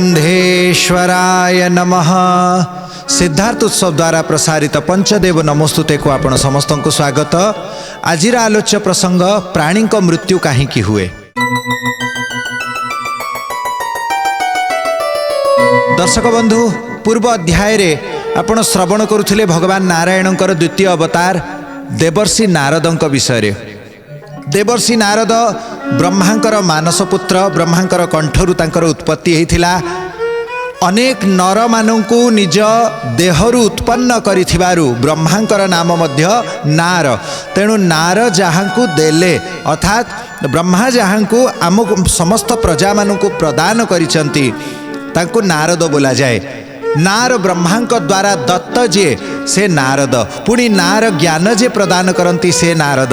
गंधेश्वराय नमः। सिद्धार्थ उत्सव द्वारा प्रसारित पंचदेव नमोस्तुते को आपण समस्त को स्वागत। आज आलोच्य प्रसंग प्राणी को मृत्यु कहीं हुए। दर्शक बंधु, पूर्व अध्याय रे आपण श्रवण करुथिले भगवान नारायणकर द्वितीय अवतार देवर्षि नारदଙ୍କ विषय। देवर्षि नारद ब्रह्मांकर मानस पुत्र। ब्रह्मांकर कंठरू तांकर उत्पत्ति होइथिला। अनेक नर मानंकु निज देहरु उत्पन्न करिथिबारु ब्रह्मांकर नाम मध्य नार। तेणु नार जहाँकु देले अर्थात ब्रह्मा जहाँकु आम समस्त प्रजा मानंकु प्रदान करिसंती तांकु नारद बोला जाए। नार ब्रह्मांक द्वारा दत्त जे से नारद, पुणी नार ज्ञान जे प्रदान करती से नारद।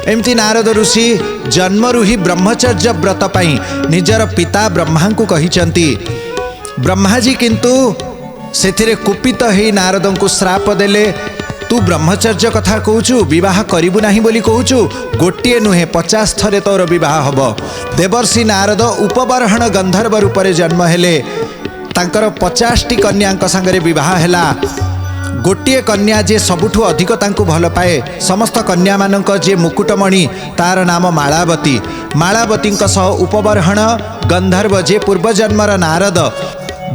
एमती नारद ऋषि जन्मरु ही ब्रह्मचर्य व्रत पाई निजर पिता ब्रह्मा को कहिचंती। ब्रह्माजी किंतु सेथिरे कुपित ही नारद को श्राप देले। तू ब्रह्मचर्य कथा कहूचु, विवाह करिबु नाही बोली कहूचु। गोटिए नुहे 50 थरे तोर विवाह हब। देवर्षि नारद उपबर्हण गंधर्व रूप में जन्म हेले। तांकर 50टी कन्या संगरे विवाह हेला। गोटिए कन्या जे सबुठु अधिक तांकु भल पाए समस्त कन्या मानक जे मुकुटमणि तार नाम मालावती। मालावती सह उपबर्हण गंधर्व जे पूर्वजन्मर नारद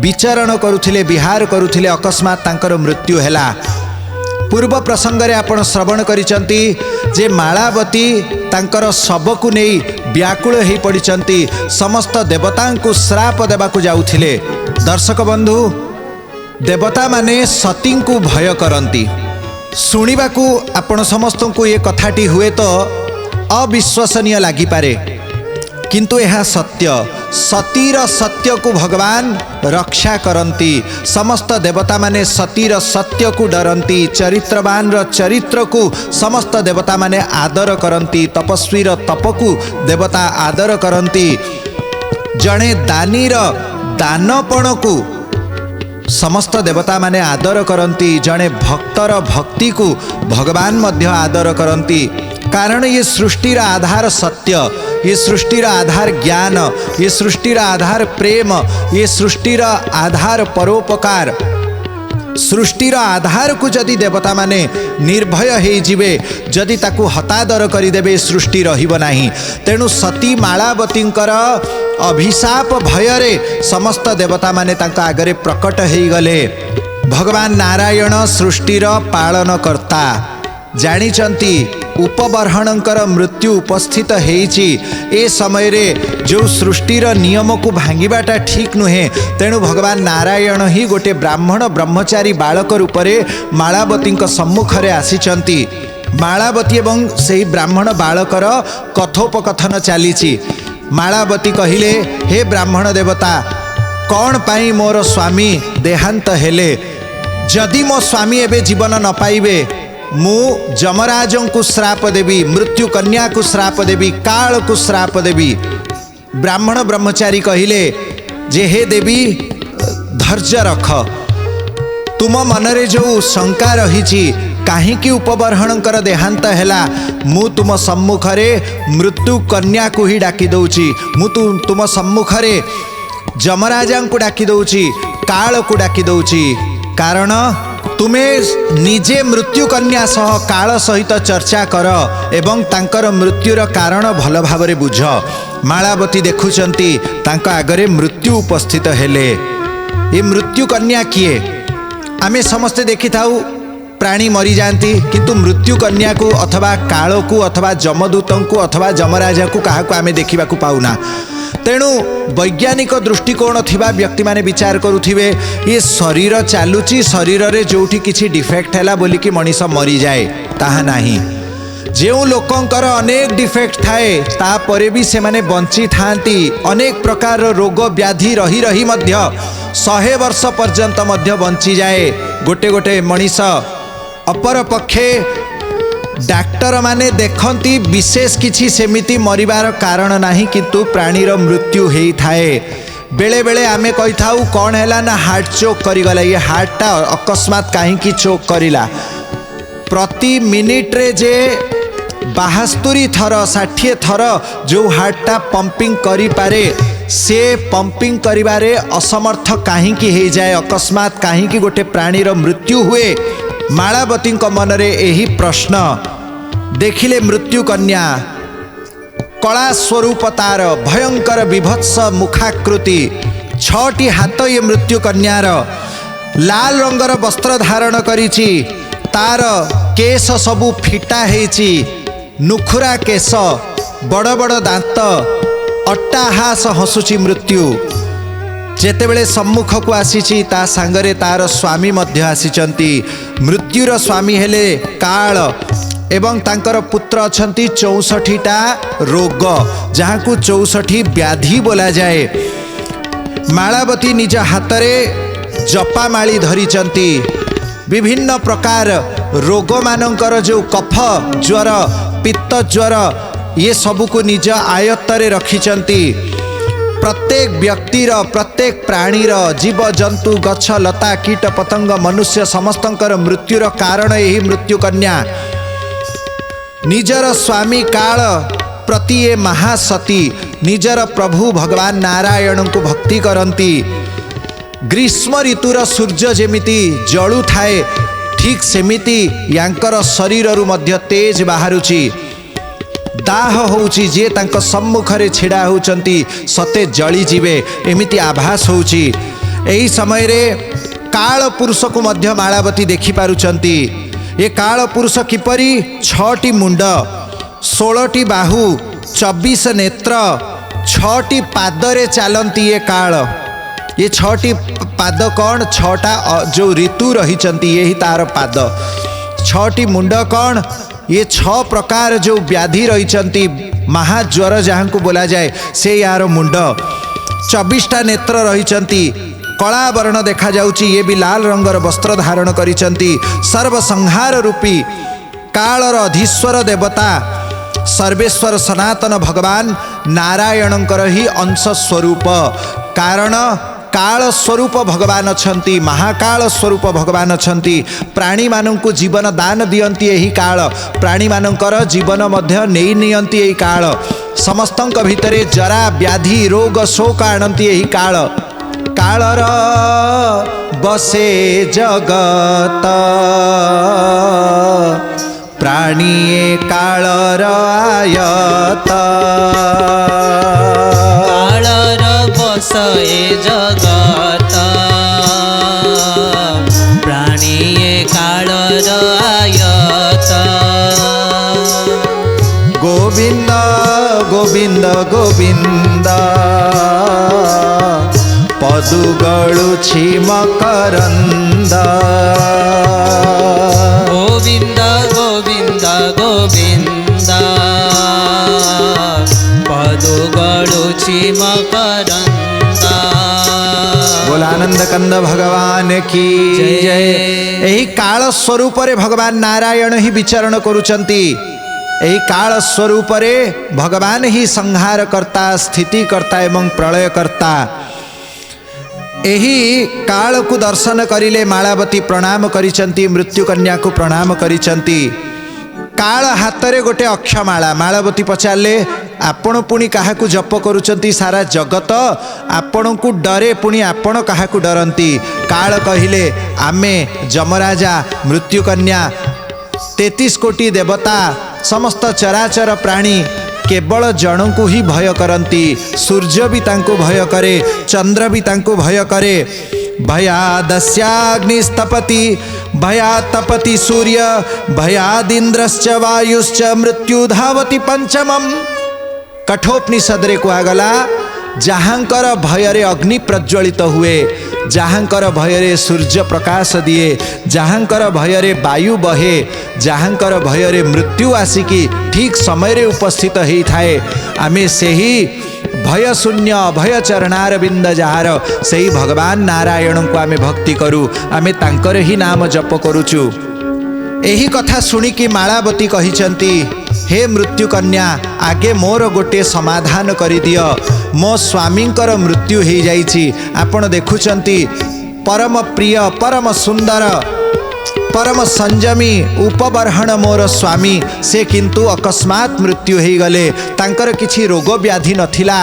विचरण करुथिले, विहार करुथिले। अकस्मात तांकर मृत्यु हेला। पूर्व प्रसंग रे आपण श्रवण करिसंती जे मालावती तांकर शबकु नेई व्याकुल हो पड़िचंती। समस्त देवतांकु श्राप देबाकु जाउथिले। दर्शक बंधु, देवता माने सती को भय करती। शुणिबाकू आपण समस्त को ये कथाटी हुए तो अविश्वसनीय लागिपारे, किंतु यह सत्य। सतीर सत्य को भगवान रक्षा करती। समस्त देवता माने सतीर सत्य को डरती। चरित्रवान चरित्र को समस्त देवता माने आदर करती। तपस्वीर तप को देवता आदर करती। जड़े दानीर दानपण को समस्त देवता माने आदर करती। जड़े भक्तर भक्ति को भगवान मध्य आदर करती। कारण ये सृष्टिर आधार सत्य, ये सृष्टिर आधार ज्ञान, ये सृष्टिर आधार प्रेम, ये सृष्टिर आधार परोपकार। सृष्टिर आधार को जदि देवता माने निर्भय हो जिवे, जदि ताकू हतादर करदेवे, सृष्टि रहिबो नाही। तेणु सती मालावतींकर अभिशाप भयरे समस्त देवता माने तांका आगरे प्रकट हो गले। भगवान नारायण सृष्टिर पालन कर्ता जानिचंती। उपबर्हणंकर मृत्यु उपस्थित हेइची। ए समय रे जो सृष्टिर नियम को भांगिबाटा ठीक नुहे। तेणु भगवान नारायण ही गोटे ब्राह्मण ब्रह्मचारी बालक रूप में मालावती सम्मुखरे आसीचंती। मालावती एवं से ब्राह्मण बालकर कथोपकथन चलीची। मालावती कहिले, हे ब्राह्मण देवता, कौन पाई मोर स्वामी देहांत हेले? जदि मो स्वामी एबे जीवन न पाइबे, मु जमराजों को श्राप देवी, मृत्यु कन्या को श्राप देवी, काल को श्राप देवी। ब्राह्मण ब्रह्मचारी कहिले जे हे देवी धैर्य रख। तुम मनरे जो शंका रही कहीं उपबर्हणकर देहांत हैला, मु तुम सम्मुखरे मृत्यु कन्या को ही डाकी दौची। मु तुम सम्मुखरे जमराजा को डाकी दौची, काल को डाकी दौची। कारण तुम्हें निजे मृत्यु कन्या सह काल सहित चर्चा कर एवं तांकर मृत्युर कारण भल भावरे बुझ। मालावती देखुचंती तांका आगरे मृत्यु उपस्थित हेले। ये मृत्यु कन्या किए? आमे समस्ते देखि थाउ प्राणी मरी जाती, किंतु मृत्यु कन्या को अथवा काल को अथवा जमदूत को अथवा जमराजा को क्या आमे देखा पाऊना। तेणु वैज्ञानिक दृष्टिकोण थिबा व्यक्ति माने विचार करुथिबे ये शरीर चालुची, शरीर रे जोठी किछि डिफेक्ट हैला बोली कि मनीष मरी जाए, ताहा नाही। जो लोकंकर अनेक डिफेक्ट थाए तापरे भी से माने बंची थांती। अनेक प्रकार रोग व्याधि रही रही मध्य 100 वर्ष पर्यंत मध्य बंची जाए गोटे गोटे मनीष। अपर पक्षे डाक्टर माने देखती विशेष किछि सेमिति मरिबार कारण नाही, किंतु प्राणीर मृत्यु हेई थाए। बेले बेले आमे कहि थाउ कौन हैला ना हार्ट चोक करिगला। ये हार्टटा अकस्मात कहीं चोक करिला। प्रति मिनिट रे जे 72 थर 60 थर जो हार्टटा पंपिंग करि पारे से पंपिंग करिबारे असमर्थ काहे हो जाए, अकस्मात काहे गोटे प्राणीर मृत्यु हुए। मालावती मनरे यही प्रश्न देखिले मृत्यु कन्या कला स्वरूप तार भयंकर विभत्स मुखाकृति, 6टी हाथ ये मृत्यु कन्यार, लाल रंगर वस्त्र धारण करिछि, तार केश सबु फिटा हेछि, नुखुरा केश, बड़ बड़ दांत, अट्टाहास हसुची मृत्यु। जेतेबेले सम्मुख को आसीछि ता सांगरे तार स्वामी मध्य आसीचंती। मृत्युर स्वामी हेले काल एवं तांकर पुत्र अछंती 64टा रोग, जहाँ को 64 व्याधि बोला जाए। मालावती निज हातरे जपामाली धरिचंती, विभिन्न प्रकार रोग मानकर जो कफ ज्वर पित्त ज्वर ये सबू को निज आयत्तरे रखिचंती। प्रत्येक व्यक्तिर प्रत्येक प्राणीर जीव जंतु गछ लता कीट पतंग मनुष्य समस्तंकर मृत्युर कारण यही मृत्यु कन्या। निजर स्वामी काल प्रति ये महासती निजर प्रभु भगवान नारायण को भक्ति करती। ग्रीष्म ऋतुर सूर्य जेमिति जळु थाए ठीक सेमिति यांकर शरीर मध्य तेज बाहरुची, दाह होउची, जे तांको सम्मुखरे छिड़ा होउचंती सते जळी जीवे एमिति आभास होउची। एही समय रे काल पुरुष को मध्य मालावती देखि पारुचंती। ये काल पुरुष किपरि 6टी मुंड, 16टी बाहु, 24 नेत्र, 6टी पादरे चालंती। ये काल ये 6टी पाद कौन, 6टा जो ऋतु रहिचंती यही तार पाद। 6टी मुंड कौन, ये 6 प्रकार जो व्याधि रहिचंती महाज्वर जहाँ को बोला जाए से यार मुंड। 24टा नेत्र रहिचंती, कला वर्ण देखा जाउची, ये भी लाल रंगर वस्त्र धारण करिचंती। सर्वसंहार रूपी कालर अधीश्वर देवता सर्वेश्वर सनातन भगवान नारायणंकर ही अंश स्वरूप। कारण काल स्वरूप भगवान अछंती, महाकाल स्वरूप भगवान अछंती। प्राणी मानंकु जीवन दान दियंती यही काल, प्राणी मानंकर जीवन मध्य नेई नियंती यही काल। समस्तंक भितरे जरा व्याधि रोग शोक आणंती यही काल। कालर बसे जगत प्राणीए कालर आयत। कालर बसे जगत प्राणीए कालर आयत। गोविंद गोविंद गोविंद पदुगळुछि मकरंद। गोविंद गोविंद गोविंद पदुगळुछि मकरंद। बोला आनंद कंद भगवान की जय। यही काल स्वरूप रे भगवान नारायण ही विचरण करुचंती। यही काल स्वरूप रे भगवान ही संहार करता, स्थिति करता एवं प्रलय करता। यही काल को दर्शन करिले मालावती प्रणाम करिचंती, मृत्यु कन्या को प्रणाम करिचंती। काल हातरे गोटे अक्षमाला। मालावती पचारे आपण पुणी काहाकू जप करुचंती सारा जगत, आपण को डरे पुणी आपण काहाकू डरंती। काल कहिले आमे जमराजा मृत्यु कन्या 33 कोटी देवता समस्त चराचर प्राणी केवल जन को ही भय करती। सूर्य भी तांको भय करे, चंद्र भी तांको भय करे। भयादस्याग्निस्तपति भयात् तपति सूर्य भयादिन्द्रश्च वायुश्च मृत्यु धावति पंचमम। कठोपनिषद रे कुआगला जहाँकर भୟରେ अग्नि प्रज्वलित हुए, जहाँकर भୟରେ सूर्य प्रकाश दिए, जहाँकर भୟରେ वायु बहे, जहाँकर भୟରେ मृत्यु आसिकी ठीक समय उपस्थित होई थाए। आमे सेही भय शून्य भय चरणार बिंद जार सेही भगवान नारायण को आमे भक्ति करू, आमे तांकर ही नाम जप करूचु। यही कथा सुनिकी मालावती कहिचंती, हे मृत्यु कन्या आगे मोर गोटे समाधान करि दियो, मो स्वामींकर मृत्यु हो जाइछि। आपण देखुचंती परम प्रिय परम सुंदर परम संयमी उपबर्हण मोर स्वामी से किंतु अकस्मात मृत्यु हो गले। तांकर किछि रोग व्याधि नथिला,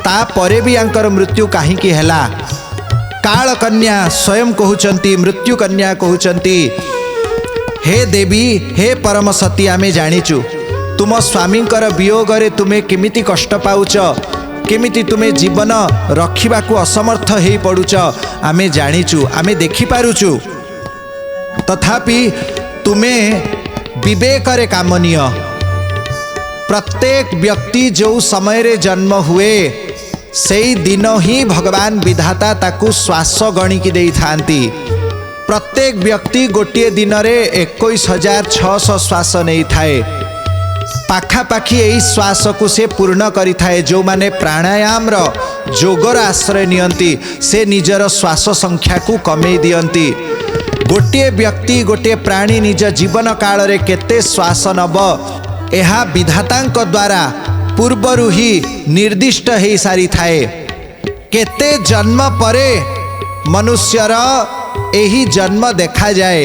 तापरे भी आंकर मृत्यु काहींकी हैला। काल कन्या स्वयं कहउचंती, मृत्यु कन्या कहउचंती, हे देवी हे परम सती आमे जानिचु तुम स्वामींकर वियोगरे तुमे केमिति कष्ट पाउच, केमिति तुमे जीवन रखिबाकू असमर्थ हेई पड़ुच आमे जानिचु, आमे देखि पारुचु। तथापि तुमे विवेकरे कामनीय। प्रत्येक व्यक्ति जो समय रे जन्म हुए सेई दिन ही भगवान विधाता ताकू श्वास गणिकी देई थांती। प्रत्येक व्यक्ति गोटे दिन रे 21,600 श्वास नहीं थाए। पाखापाखि यही श्वास को से पूर्ण करी थाए। जो माने प्राणायाम रो जोगर आश्रय नियंती से निजर श्वास संख्या को कमे दियंती। गोटे व्यक्ति गोटे प्राणी निज जीवन काल रे केते श्वास नब एहा विधातांक द्वारा पूर्वरु ही निर्दिष्ट हे सारी थाए। केते जन्म परे मनुष्यर एही जन्म देखा जाए।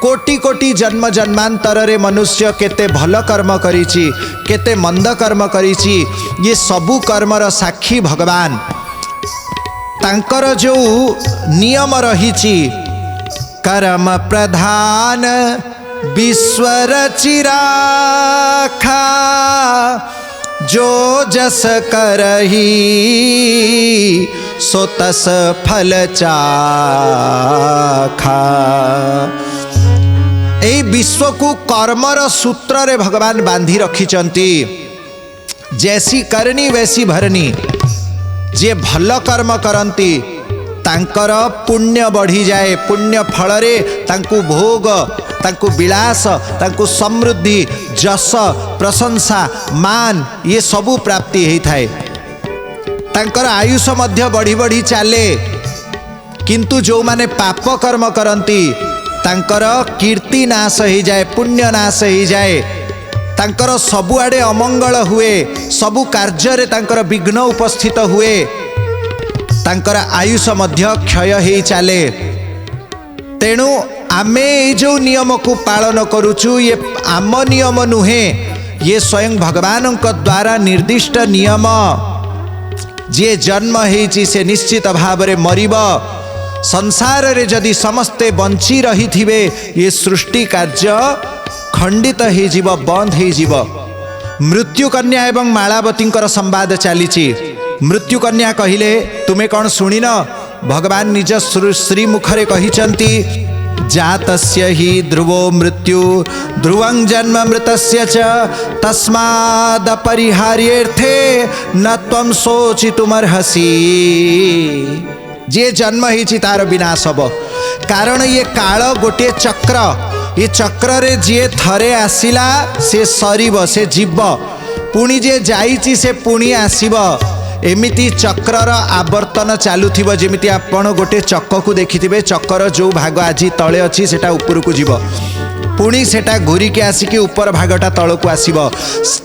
कोटि कोटि जन्म जन्मांतर रे मनुष्य केते भल कर्म करिछि, केते मंद कर्म करिछि, ये सबु कर्मर साक्षी भगवान। तांकर जो नियम रहिछि कर्म प्रधान विश्वर चिराखा, जो जस करही सो तस फल चाखा। एई विश्व को कर्मर सूत्र रे भगवान बांधी रखिचंती। जैसी करनी वैसी भरनी। जे भल कर्म करंती तांकर पुण्य बढ़ी जाए। पुण्य फल रे तांकु भोग, तांकु विलास, तांकु समृद्धि, जस, प्रशंसा, मान ये सबु प्राप्ति हेई थाए। तांकर आयुष मध्य बढ़ी बढ़ी चले। किंतु जो माने पाप कर्म करंती तांकर कीर्ति नाश हो जाए, पुण्य नाश हो जाए। तांकर सबुआडे अमंगल हुए, सबु कार्य रे तांकर विघ्न उपस्थित हुए। तांकर आयुष मध्य क्षय हो चले। तेणु आमे जो नियम को पालन करुचु ये आम नियम नुहे, ये स्वयं भगवान द्वारा निर्दिष्ट नियम। जे जन्म होइछि से निश्चित भाव रे मरिब। संसार रे जदि समस्ते बंची रही थिबे ये सृष्टि कार्य खंडित हो जीव, बंद हो जीव। मृत्यु कन्या एवं मालावती संवाद चलीछि। मृत्यु कन्या कहिले तुमे कौन शुणिन? भगवान निज श्री मुखरे कहिचंती जातस्य हि ध्रुवो मृत्यु ध्रुवं जन्म मृतस्य च तस्माद् अपरिहार्येऽर्थे न त्वं शोचितुमर्हसि। जे जन्म होइछि तार विनाश हब। कारण ये काल गोटे चक्र। ये चक्र रे जे थरे आसिला से सरीब, से जीव। पुणी जे जाइछि से पुणी आसीब। एमिति चक्रर आवर्तन चालुथिबो। जेमिति आपण गोटे चक्क को देखिथिबे, चक्कर जो भाग आज तले अछि सेटा ऊपर को जीव, पुणी सेटा घूरी के आसिकी ऊपर भागटा तल को आसीबो।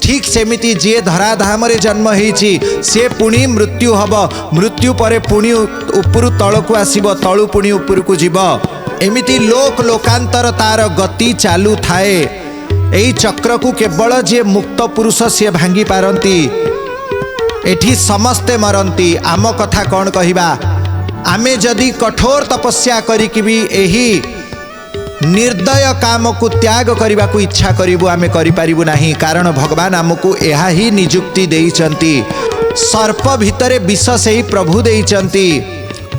ठीक सेमिति जे धराधाम रे जन्म होइछि से पुणी मृत्यु हब। मृत्यु परे पुणी ऊपर तल को आसीबो, तळु पुणी ऊपर को जीव। एमिति लोक लोकांतर तार गति चालू थाए। एई चक्र को केवल जे मुक्त पुरुष से भांगी पारंती। एठी समस्ते मरंती। आम कथा कौन कहिबा? आमे जदि कठोर तपस्या करिकि भी एही निर्दय काम को त्याग करने को इच्छा करिबु आमे करि पारिबु नाही। कारण भगवान आमको एहा ही निजुक्ति देइचंती। सर्प भितरे विष से ही प्रभु देइचंती।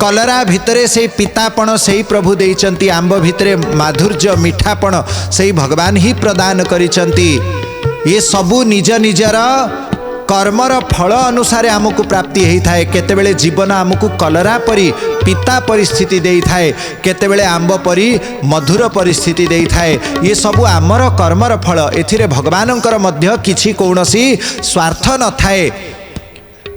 कलरा भितरे से पितापण से ही प्रभु देइचंती। आंब भितरे माधुर्य मिठापण से ही भगवान ही प्रदान करिचंती। ये सबु निज निजर कर्मर फल अनुसार आमको प्राप्ति होता है। केतेबेले जीवन आमको कलरा परी पिता परिस्थिति दे थाए, केतेबेले आंब परी मधुर परिस्थिति दे थाए। ये सबु आमर कर्मर फल। एथिरे भगवानंकर मध्य किछि कौनसी स्वार्थ न थाए।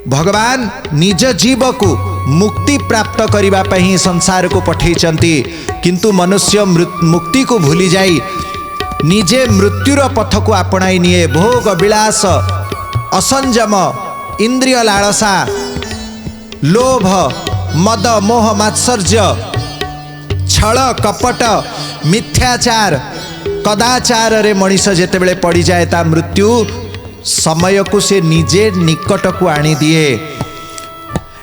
भगवान निज जीव को मुक्ति प्राप्त करिबा पई संसार को पठेइचंती। किंतु मनुष्य मुक्ति को भूली जाई निजे मृत्युर पथ को आपणाई निए। भोग विलास, असंजम, इंद्रिय लालसा, लोभ, मद, मोह, मात्सर्य, छल, कपट, मिथ्याचार, कदाचार रे मनीष जेतेबेले पड़ी जाए ता मृत्यु समय को से निजे निकट को आनी दिए।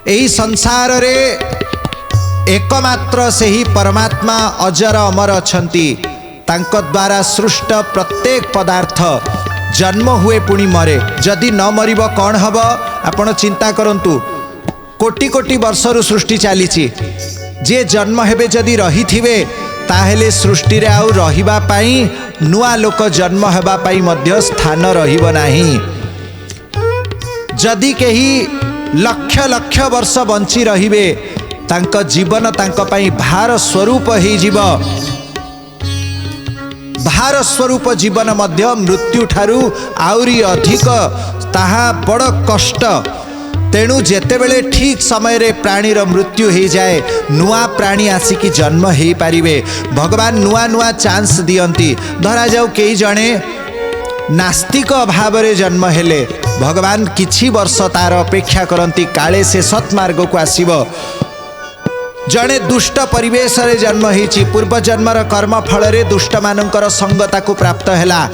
एही संसार रे एकमात्र से ही परमात्मा अजर अमर अछंती। तांको द्वारा सृष्ट प्रत्येक पदार्थ जन्म हुए पुणी मरे। जदि न मरिब कौन हब आपण चिंता करंतु। कोटि कोटि वर्षरु सृष्टि चलीची। जे जन्म हेबे जदि रही थिवे ताहेले सृष्टि रे आउ रहिबा पाई नुआ लोक जन्म हेबा पाई मध्य स्थान रहिब नाही। जदि केही लक्ष लक्ष वर्ष बंची रहिबे तांक जीवन तांक पाई भार स्वरूप ही जीव। भार स्वरूप जीवन मध्य मृत्यु ठारू आउरी अधिक ताहा बड़ कष्ट। तेणु जेतेबेले ठीक समय रे प्राणीर मृत्यु हो जाए नुआ प्राणी आसिकी जन्म हो पारिबे। भगवान नुआ नुआ चांस दियंती। धरा जाऊ कई जणे नास्तिक भाव रे जन्म हेले भगवान किछि वर्ष तार अपेक्षा करंती काले से सत्मार्ग को आसीबो। जड़े दुष्ट परिवेश रे जन्म होइछि पूर्व जन्मर कर्म फल रे दुष्ट मानकर संगता को प्राप्त हैला।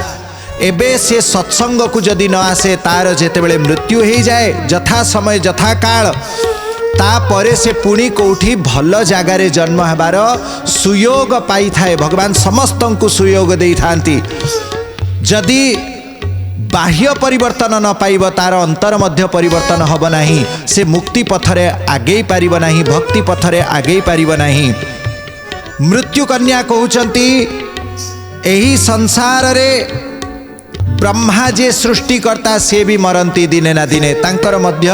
एबे से सत्संग को जदि न आसे तार जेतेबेले मृत्यु हो जाए जथा समय जथा काल तापरे से पुणी कोठी भल जगार जन्म हेबार सुयोग पाई थाए। भगवान समस्त को सुयोग दे थांती। जदि बाह्य परिवर्तन न पाइब तार अंतर मध्य परिवर्तन हब नाही। से मुक्ति पथरे आगे पारिब नाही, भक्ति पथरे आगे पारिब नाही। मृत्यु कन्या कहउचंती एही संसार रे ब्रह्मा जे सृष्टिकर्ता से भी मरंती दिने ना दिने। तांकर मध्य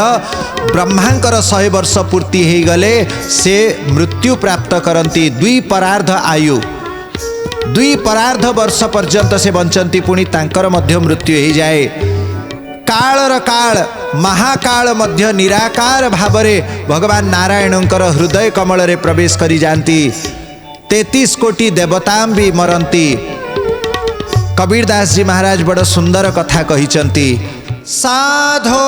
ब्रह्मांकर 100 वर्ष पूर्ति हो गले से मृत्यु प्राप्त करंती। द्वि परार्ध आयु 2 परार्ध वर्ष पर्यंत से बंचंती पुणी तांकर मध्य मृत्यु हो जाए। कालर काल महाकाल मध्य निराकार भावरे भगवान नारायणंकर हृदय कमल रे प्रवेश करी जानती। 33 कोटि देवता भी मरंती। कबीर दास जी महाराज बड़ सुंदर कथा कहिचंती। साधो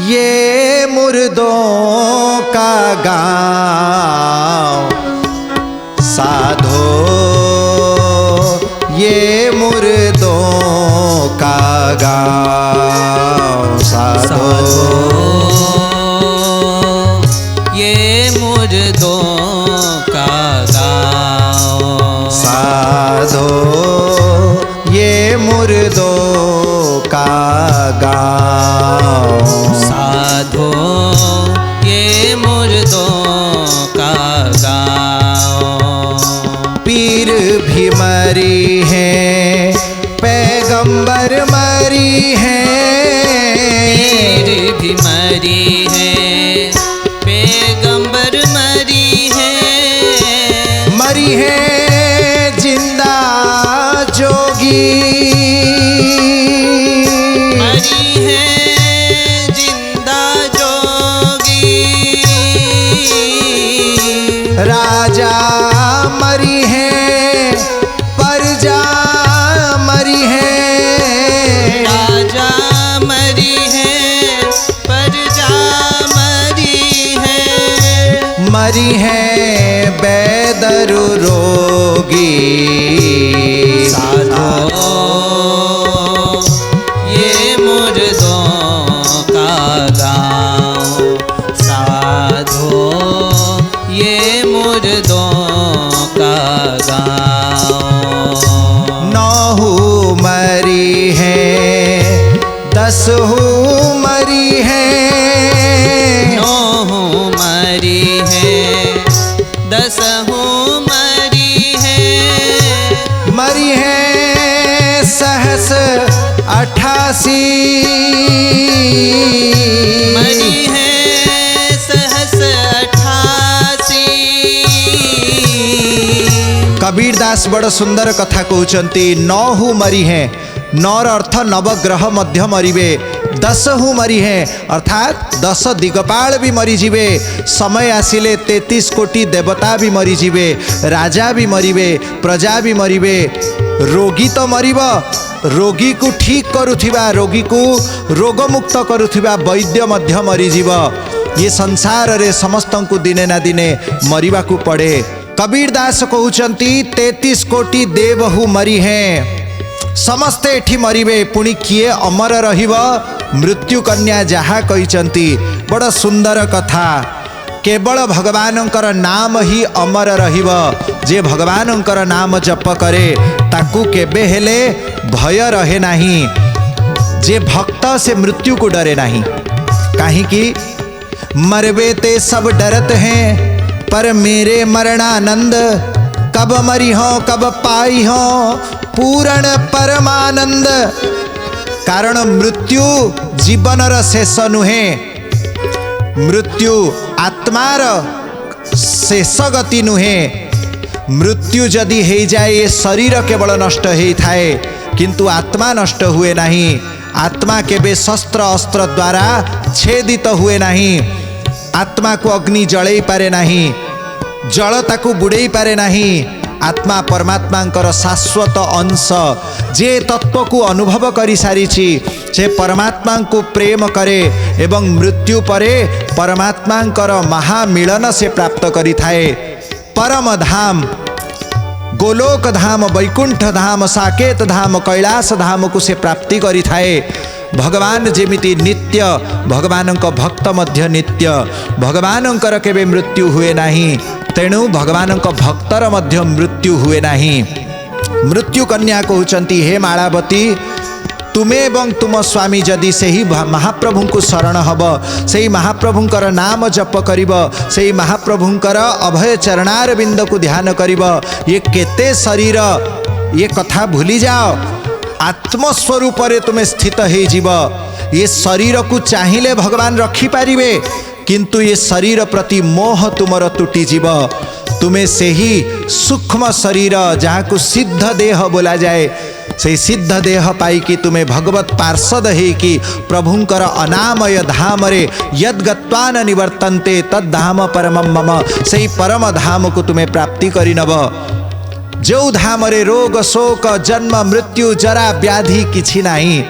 ये मुर्दों का गाँव, साधो ये मुर्दों का गाँव, साधो ये मुर्दों का गाँव, साधो ये मुर्दों का गाँव, साधो ये मुर्दों का गाँव। पीर भी मरी है पैगंबर मरी है, पीर भी मरी है पैगंबर मरी है जिंदा जोगी, मरी है जिंदा जोगी। राजा मरी है प्रजा मरी है, राजा मरी है प्रजा मरी है, मरी है बेदरु रोगी। साधो ये मुर्दों का गाँव, साधो ये मुर्दों का गाँव। 9 मरी है 10 मरी है, 9 मरी है 10 मरी है, मरी है सहस 88, मरी है सहस 88। कबीर दास बड़ सुंदर कथा कहउचंती। 9 मरी है, 9 अर्थ नवग्रह मध्य मरिबे। 10 मरी है अर्थात 10 दिगपाल भी मरी जीवे। समय आसिले 33 कोटि देवता भी मरी जीवे, राजा भी मरिबे, प्रजा भी मरिबे। रोगी तो मरिब, रोगी को ठीक करुथिबा, रोगी को रोगमुक्त करुथिबा वैद्य मध्य मरीजीव। ये संसार रे समस्त को दिने ना दिने मरिबा को पड़े। कबीर दास कहउचंती 33 कोटि देवहु मरी हैं, समस्ते एठी मरिबे, पुणी किए अमर रहिब मृत्यु कन्या जहा कहिचंती बड़ सुंदर कथा। केवल भगवानंकर नाम ही अमर रहिबो। जे भगवानंकर नाम जप करे ताकू केबे हेले भय रहे नहीं। जे भक्त से मृत्यु को डरे नहीं। काहे कि मरबे ते सब डरत हैं पर मेरे मरणानंद। कब मरी हो कब पाई हो पूर्ण परमानंद। कारण मृत्यु जीवनर शेष नुहे। मृत्यु आत्मार शेष गति नुहे। मृत्यु जदि हो जाए ये शरीर केवल नष्ट हो थाए किंतु आत्मा नष्ट हुए नहीं। आत्मा केबे शस्त्र अस्त्र द्वारा छेदित हुए नहीं। आत्मा को अग्नि जड़े पारे नहीं। जल ताकू बुड़े पारे नहीं। आत्मा परमात्मांकर शाश्वत अंश। जे तत्व को अनुभव करि सारिछि से परमात्मा को प्रेम करे एवं मृत्यु परे परमात्मांकर महामिलन से प्राप्त करि थाए। परम धाम गोलोक धाम वैकुंठ धाम साकेत धाम कैलाश धाम को से प्राप्ति करि थाए। भगवान जेमिति नित्य भगवानंक भक्त मध्य नित्य। भगवानंकर केबे मृत्यु हुए नहीं। तेणु भगवानंक भक्तर मध्य मृत्यु हुए नहीं। मृत्यु कन्या कहउचंती हे मालावती तुमे एवं तुम स्वामी जदि से ही महाप्रभु को शरण हब से महाप्रभुंकर नाम जप करिब से महाप्रभुंकर अभय चरणार बिंद को ध्यान करिब ये केते शरीर ये कथा भूली जाओ। आत्मस्वरूप रे तुमे स्थित हो जीव। ये शरीर को चाहिए भगवान रखी पारिबे किंतु ये शरीर प्रति मोह तुमर टूटी जीव। तुम्हें से ही सूक्ष्म शरीर जहाँ को सिद्ध देह बोला जाए से सिद्ध देह पाई कि तुम्हें भगवत पार्षद है कि प्रभुंकर अनामय धाम रे यद गत्वा न निवर्तन्ते तद धाम परमम मम से परम धाम को तुम्हें प्राप्ति करी नब। जो धाम रे रोग शोक जन्म मृत्यु जरा व्याधि किछि नाही।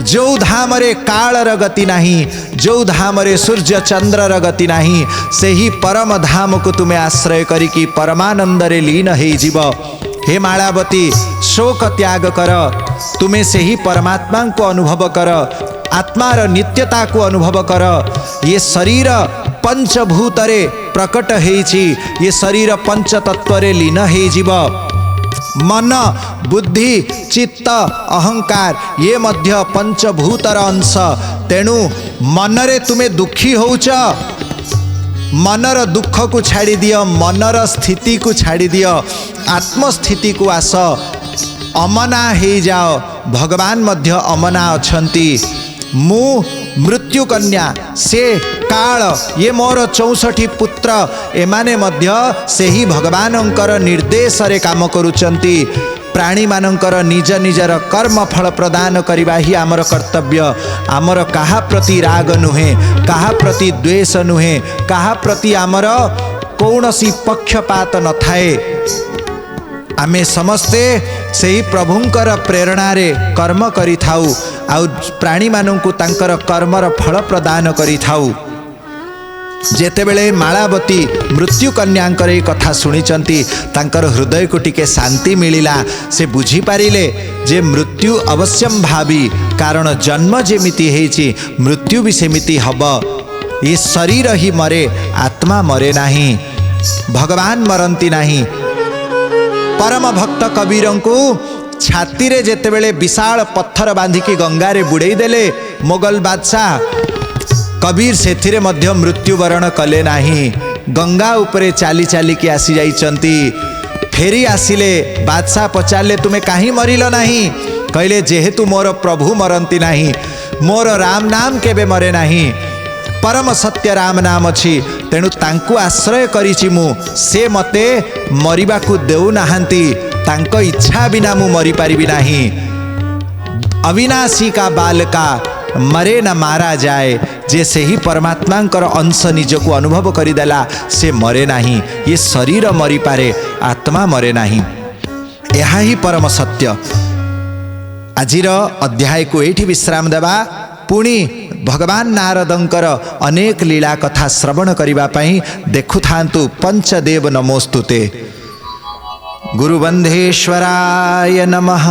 जो धाम रे काल र गति नहीं। जो धाम रे सूर्य चंद्र र गति नहीं। से ही परम धाम को तुम्हें आश्रय करी कि परमानंद रे लीन हे जीव। हे मालावती शोक त्याग कर। तुम्हें से ही परमात्मा को अनुभव कर। आत्मार नित्यता को अनुभव कर। ये शरीर पंचभूत रे प्रकट हेछि। ये शरीर पंच तत्व रे लीन हे जीव। मन बुद्धि चित्त अहंकार ये मध्य पंचभूतर अंश। तेणु मनरे तुम्हें दुखी होउच मनर दुख को छाड़ी दियो। मनर स्थिति को छाड़ी दियो। आत्मस्थिति को आस। अमना हे जाओ। भगवान मध्य अमना अछंती। मु मृत्यु कन्या से काल ये मोर 64 पुत्र एमाने मध्य से ही भगवानंकर निर्देश रे काम करुचंती। प्राणी मानंकर निज निजर कर्म फल प्रदान करिबा ही आमर कर्तव्य। आमर कहा प्रति राग नुहे कहा प्रति द्वेष नुहे कहा प्रति आमर कौनसी पक्षपात न थाए। आमे समस्ते से ही प्रभुंकर प्रेरणा रे कर्म करि थाउ आउ प्राणी मानंकु तांकर कर्मर फल प्रदान करि थाउ। जेतेबेले मालावती मृत्यु कन्यांकर ए कथा सुनिचंती तांकर हृदय को टिके शांति मिलिला। से बुझी पारिले जे मृत्यु अवश्यम भावी। कारण जन्म जेमिति हेछि मृत्यु भी सेमिति हब। ये शरीर ही मरे आत्मा मरे नहीं। भगवान मरंती नहीं। परम भक्त कबीर को छाती रे जेतेबेले विशाल पत्थर बांधिकी गंगारे बुड़ेई देले मोगल बादशाह कबीर सेथिरे मध्य मृत्युवरण कले नाही। गंगा उपरे चाली चाली की आसी जाइचंती। फेरी आसिले बादशाह पचारे तुमे काहे मरिल नाही। कहले जेहेतु मोर प्रभु मरंती नाही मोर राम नाम केबे मरे नाही। परम सत्य राम नाम अछि तेणु तांकु आश्रय करिछि मु। से मते मरिबाकु देउ नाहांती। तांको इच्छा बिना मु मरी पारिबि नाही। अविनाशी का बालका मरे न मारा जाए। जे से ही परमात्मांकर अंश निज को अनुभव करिदेला से मरे नाही। ये शरीर मरी पारे आत्मा मरे नाही। यह ही परम सत्य। आजिर अध्याय को एठी विश्राम देवा। पुणी भगवान नारदंकर अनेक लीला कथा श्रवण करिबा पई देखु थांतु पंचदेव नमोस्तुते। गुरुबंधेश्वराय नमः।